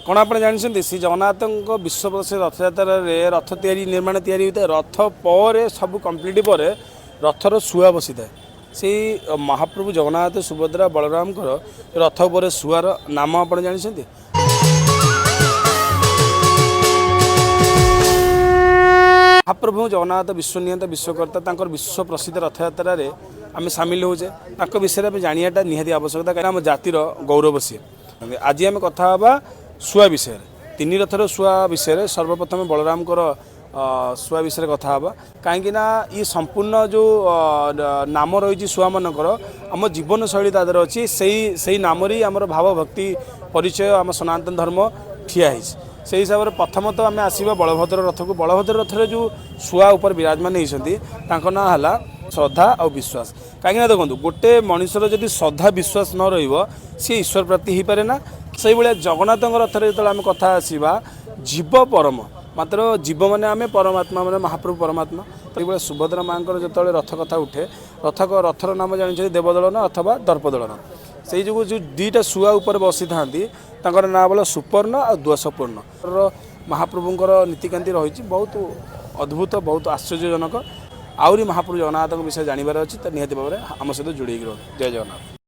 कौन आप जानते श्री जगन्नाथ विश्व प्रसिद्ध रथयात्रा रथ निर्माण होता है रथ पर सब कम्प्लीट पर रथर शुआ बसी था से महाप्रभु जगन्नाथ सुभद्रा बलराम रथ पर शुआर नाम आप जानते महाप्रभु जगन्नाथ विश्वनियंता विश्वकर्ता विश्व प्रसिद्ध रथयात्रा आम सामिल होचे विषय में जानाटा निहाती आवश्यकता कहीं आम जातिर गौरव सी आज आम कथा शुआ विषय तीन रथर शुआ विषय सर्वप्रथम बलराम शुआ विषय कथा हाँ कहीं ये संपूर्ण जो नाम रही शुआ मानकर आम जीवन शैली तादर अच्छी से नाम आम भाव भक्ति परिचय आम सनातन धर्म ठिया से हिसाब से प्रथम तो आम आसवा बलभद्र रथ को बलभद्र रथ जो शुआ उपर विराजमान होती ना है श्रद्धा और विश्वास कहीं देखो गोटे मनुष्यर जदि श्रद्धा विश्वास न सी ईश्वर प्राप्ति हो पारे ना से भाया जगन्नाथ रथ जो आम कथा आसवा जीव परम मात्र जीव मैंने आम परमात्मा मैंने महाप्रभु परमात्मा तो ये सुभद्रा माँ जो रथ कथा उठे रथर नाम जानी देवदलन अथवा दर्पदलन से जो दुईटा शुआ उपर बसी था ना बोला सुपर्ण और द्वसपूर्ण महाप्रभुंर नीतिकांति रही बहुत अद्भुत बहुत आश्चर्यजनक आहरी महाप्रभु जगन्नाथ विषय जानवर अच्छी तो निहती भाव में आम सहित जोड़ी रह जय जगन्नाथ।